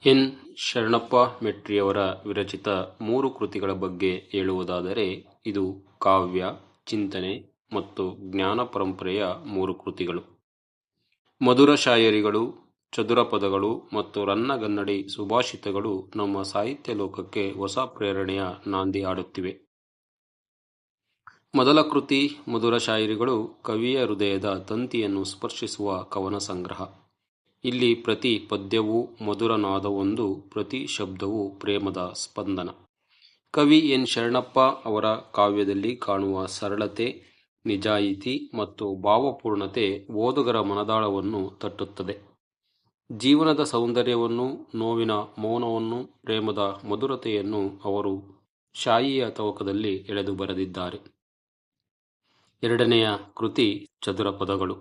N. Sharanappa ಮೆಟ್ರಿಯವರ ವಿರಚಿತ 3 ಕೃತಿಗಳ ಬಗ್ಗೆ ಹೇಳುವುದಾದರೆ, ಇದು ಕಾವ್ಯ, ಚಿಂತನೆ ಮತ್ತು ಜ್ಞಾನ ಪರಂಪರೆಯ 3 ಕೃತಿಗಳು. ಮಧುರ ಶಾಯರಿಗಳು, ಚದುರ ಪದಗಳು ಮತ್ತು ರನ್ನಗನ್ನಡಿ ಸುಭಾಷಿತಗಳು ನಮ್ಮ ಸಾಹಿತ್ಯ ಲೋಕಕ್ಕೆ ಹೊಸ ಪ್ರೇರಣೆಯ ನಾಂದಿ ಹಾಡುತ್ತಿವೆ. ಮೊದಲ ಕೃತಿ ಮಧುರ ಶಾಯರಿಗಳು ಕವಿಯ ಹೃದಯದ ತಂತಿಯನ್ನು ಸ್ಪರ್ಶಿಸುವ ಕವನ ಸಂಗ್ರಹ. ಇಲ್ಲಿ ಪ್ರತಿ ಪದ್ಯವೂ ಮಧುರ ನಾದವೊಂದು, ಪ್ರತಿ ಶಬ್ದವೂ ಪ್ರೇಮದ ಸ್ಪಂದನ. ಕವಿ ಎನ್. ಶರಣಪ್ಪ ಅವರ ಕಾವ್ಯದಲ್ಲಿ ಕಾಣುವ ಸರಳತೆ, ನಿಜಾಯಿತಿ ಮತ್ತು ಭಾವಪೂರ್ಣತೆ ಓದುಗರ ಮನದಾಳವನ್ನು ತಟ್ಟುತ್ತದೆ. ಜೀವನದ ಸೌಂದರ್ಯವನ್ನು, ನೋವಿನ ಮೌನವನ್ನು, ಪ್ರೇಮದ ಮಧುರತೆಯನ್ನು ಅವರು ಶಾಯಿಯ ತವಕದಲ್ಲಿ ಎಳೆದು ಬರೆದಿದ್ದಾರೆ. ಎರಡನೆಯ ಕೃತಿ ಚದುರ ಪದಗಳು.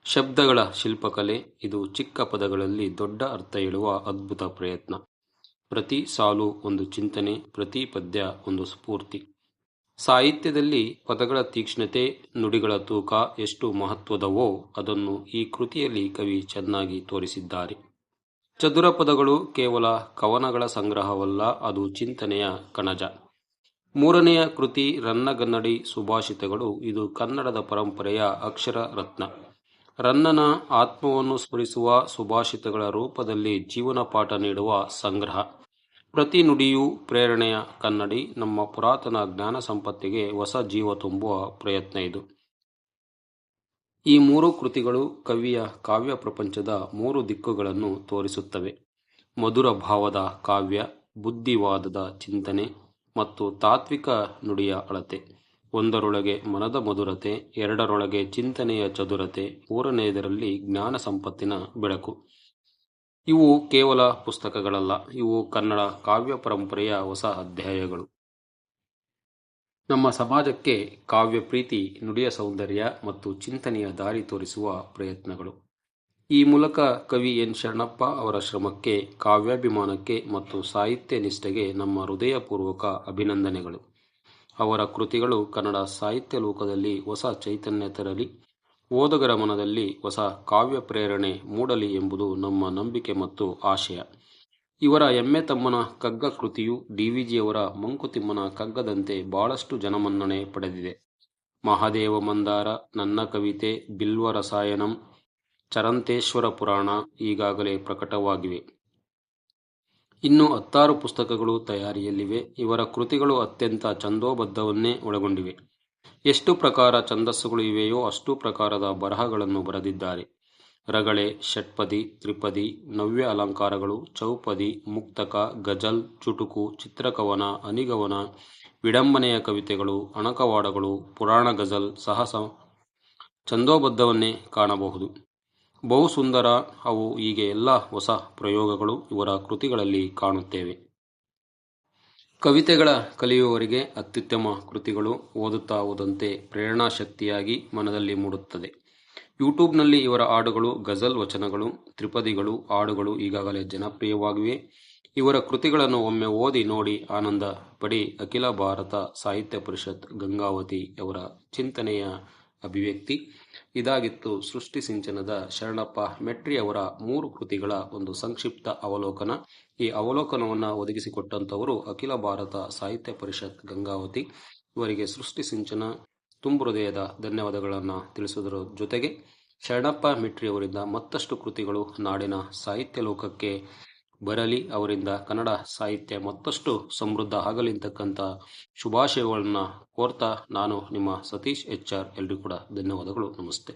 ಶಬ್ದಗಳ ಶಿಲ್ಪಕಲೆ. ಇದು ಚಿಕ್ಕ ಪದಗಳಲ್ಲಿ ದೊಡ್ಡ ಅರ್ಥ ಹೇಳುವ ಅದ್ಭುತ ಪ್ರಯತ್ನ. ಪ್ರತಿ ಸಾಲು ಒಂದು ಚಿಂತನೆ, ಪ್ರತಿ ಪದ್ಯ ಒಂದು ಸ್ಫೂರ್ತಿ. ಸಾಹಿತ್ಯದಲ್ಲಿ ಪದಗಳ ತೀಕ್ಷ್ಣತೆ, ನುಡಿಗಳ ತೂಕ ಎಷ್ಟು ಮಹತ್ವದವೋ ಅದನ್ನು ಈ ಕೃತಿಯಲ್ಲಿ ಕವಿ ಚೆನ್ನಾಗಿ ತೋರಿಸಿದ್ದಾರೆ. ಚದುರ ಪದಗಳು ಕೇವಲ ಕವನಗಳ ಸಂಗ್ರಹವಲ್ಲ, ಅದು ಚಿಂತನೆಯ ಕಣಜ. ಮೂರನೆಯ ಕೃತಿ ರನ್ನಗನ್ನಡಿ ಸುಭಾಷಿತಗಳು. ಇದು ಕನ್ನಡದ ಪರಂಪರೆಯ ಅಕ್ಷರ ರತ್ನ. ರನ್ನನ ಆತ್ಮವನ್ನು ಸ್ಫುರಿಸುವ ಸುಭಾಷಿತಗಳ ರೂಪದಲ್ಲಿ ಜೀವನ ಪಾಠ ನೀಡುವ ಸಂಗ್ರಹ. ಪ್ರತಿ ನುಡಿಯೂ ಪ್ರೇರಣೆಯ ಕನ್ನಡಿ, ನಮ್ಮ ಪುರಾತನ ಜ್ಞಾನ ಸಂಪತ್ತಿಗೆ ಹೊಸ ಜೀವ ತುಂಬುವ ಪ್ರಯತ್ನ ಇದು. ಈ 3 ಕೃತಿಗಳು ಕವಿಯ ಕಾವ್ಯ ಪ್ರಪಂಚದ 3 ದಿಕ್ಕುಗಳನ್ನು ತೋರಿಸುತ್ತವೆ. ಮಧುರ ಭಾವದ ಕಾವ್ಯ, ಬುದ್ಧಿವಾದದ ಚಿಂತನೆ ಮತ್ತು ತಾತ್ವಿಕ ನುಡಿಯ ಅಳತೆ. ಒಂದರೊಳಗೆ ಮನದ ಮಧುರತೆ, ಎರಡರೊಳಗೆ ಚಿಂತನೆಯ ಚದುರತೆ, ಮೂರನೆಯದರಲ್ಲಿ ಜ್ಞಾನ ಸಂಪತ್ತಿನ ಬೆಳಕು. ಇವು ಕೇವಲ ಪುಸ್ತಕಗಳಲ್ಲ, ಇವು ಕನ್ನಡ ಕಾವ್ಯ ಪರಂಪರೆಯ ಹೊಸ ಅಧ್ಯಾಯಗಳು. ನಮ್ಮ ಸಮಾಜಕ್ಕೆ ಕಾವ್ಯ ಪ್ರೀತಿ, ನುಡಿಯ ಸೌಂದರ್ಯ ಮತ್ತು ಚಿಂತನೆಯ ದಾರಿ ತೋರಿಸುವ ಪ್ರಯತ್ನಗಳು. ಈ ಮೂಲಕ ಕವಿ ಎನ್. ಶರಣಪ್ಪ ಅವರ ಶ್ರಮಕ್ಕೆ, ಕಾವ್ಯಾಭಿಮಾನಕ್ಕೆ ಮತ್ತು ಸಾಹಿತ್ಯ ನಿಷ್ಠೆಗೆ ನಮ್ಮ ಹೃದಯಪೂರ್ವಕ ಅಭಿನಂದನೆಗಳು. ಅವರ ಕೃತಿಗಳು ಕನ್ನಡ ಸಾಹಿತ್ಯ ಲೋಕದಲ್ಲಿ ಹೊಸ ಚೈತನ್ಯ ತರಲಿ, ಓದುಗರ ಮನದಲ್ಲಿ ಹೊಸ ಕಾವ್ಯ ಪ್ರೇರಣೆ ಮೂಡಲಿ ಎಂಬುದು ನಮ್ಮ ನಂಬಿಕೆ ಮತ್ತು ಆಶಯ. ಇವರ ಎಮ್ಮೆ ತಮ್ಮನ ಕಗ್ಗ ಕೃತಿಯು ಡಿ.ವಿ.ಜಿಯವರ ಮಂಕುತಿಮ್ಮನ ಕಗ್ಗದಂತೆ ಬಹಳಷ್ಟು ಜನಮನ್ನಣೆ ಪಡೆದಿದೆ. ಮಹಾದೇವ ಮಂದಾರ, ನನ್ನ ಕವಿತೆ, ಬಿಲ್ವ ರಸಾಯನಂ, ಚರಂತೇಶ್ವರ ಪುರಾಣ ಈಗಾಗಲೇ ಪ್ರಕಟವಾಗಿವೆ. ಇನ್ನು 16 ಪುಸ್ತಕಗಳು ತಯಾರಿಯಲ್ಲಿವೆ. ಇವರ ಕೃತಿಗಳು ಅತ್ಯಂತ ಛಂದೋಬದ್ಧವನ್ನೇ ಒಳಗೊಂಡಿವೆ. ಎಷ್ಟು ಪ್ರಕಾರ ಛಂದಸ್ಸುಗಳು ಇವೆಯೋ ಅಷ್ಟು ಪ್ರಕಾರದ ಬರಹಗಳನ್ನು ಬರೆದಿದ್ದಾರೆ. ರಗಳೆ, ಷಟ್ಪದಿ, ತ್ರಿಪದಿ, ನವ್ಯ ಅಲಂಕಾರಗಳು, ಚೌಪದಿ, ಮುಕ್ತಕ, ಗಜಲ್, ಚುಟುಕು, ಚಿತ್ರಕವನ, ಹನಿಗವನ, ವಿಡಂಬನೆಯ ಕವಿತೆಗಳು, ಅಣಕವಾಡಗಳು, ಪುರಾಣ ಗಜಲ್ ಸಹ ಛಂದೋಬದ್ಧವನ್ನೇ ಕಾಣಬಹುದು. ಬಹು ಸುಂದರ. ಅವು ಹೀಗೆ ಎಲ್ಲ ಹೊಸ ಪ್ರಯೋಗಗಳು ಇವರ ಕೃತಿಗಳಲ್ಲಿ ಕಾಣುತ್ತೇವೆ. ಕವಿತೆಗಳ ಕಲಿಯುವವರಿಗೆ ಅತ್ಯುತ್ತಮ ಕೃತಿಗಳು ಓದುತ್ತಾ ಹೋದಂತೆ ಪ್ರೇರಣಾಶಕ್ತಿಯಾಗಿ ಮನದಲ್ಲಿ ಮೂಡುತ್ತದೆ. ಯೂಟ್ಯೂಬ್ನಲ್ಲಿ ಇವರ ಹಾಡುಗಳು, ಗಜಲ್ ವಚನಗಳು, ತ್ರಿಪದಿಗಳು, ಹಾಡುಗಳು ಈಗಾಗಲೇ ಜನಪ್ರಿಯವಾಗಿವೆ. ಇವರ ಕೃತಿಗಳನ್ನು ಒಮ್ಮೆ ಓದಿ ನೋಡಿ ಆನಂದ ಪಡಿ. ಅಖಿಲ ಭಾರತ ಸಾಹಿತ್ಯ ಪರಿಷತ್ ಗಂಗಾವತಿ ಅವರ ಚಿಂತನೆಯ ಅಭಿವ್ಯಕ್ತಿ. ಇದಾಗಿತ್ತು ಸೃಷ್ಟಿ ಸಿಂಚನದ ಶರಣಪ್ಪ ಮೆಟ್ರಿ ಅವರ 3 ಕೃತಿಗಳ ಒಂದು ಸಂಕ್ಷಿಪ್ತ ಅವಲೋಕನ. ಈ ಅವಲೋಕನವನ್ನು ಒದಗಿಸಿಕೊಟ್ಟಂತವರು ಅಖಿಲ ಭಾರತ ಸಾಹಿತ್ಯ ಪರಿಷತ್ ಗಂಗಾವತಿ. ಇವರಿಗೆ ಸೃಷ್ಟಿ ಸಿಂಚನ ತುಂಬು ಹೃದಯದ ಧನ್ಯವಾದಗಳನ್ನು ತಿಳಿಸುವುದರ ಜೊತೆಗೆ ಶರಣಪ್ಪ ಮೆಟ್ರಿ ಅವರಿಂದ ಮತ್ತಷ್ಟು ಕೃತಿಗಳು ನಾಡಿನ ಸಾಹಿತ್ಯ ಲೋಕಕ್ಕೆ ಬರಲಿ, ಅವರಿಂದ ಕನ್ನಡ ಸಾಹಿತ್ಯ ಮತ್ತಷ್ಟು ಸಮೃದ್ಧ ಆಗಲಿಂತಕ್ಕಂಥ ಶುಭಾಶಯಗಳನ್ನು ಕೋರ್ತಾ ನಾನು ನಿಮ್ಮ ಸತೀಶ್ HR. ಎಲ್ರಿಗೂ ಕೂಡ ಧನ್ಯವಾದಗಳು. ನಮಸ್ತೆ.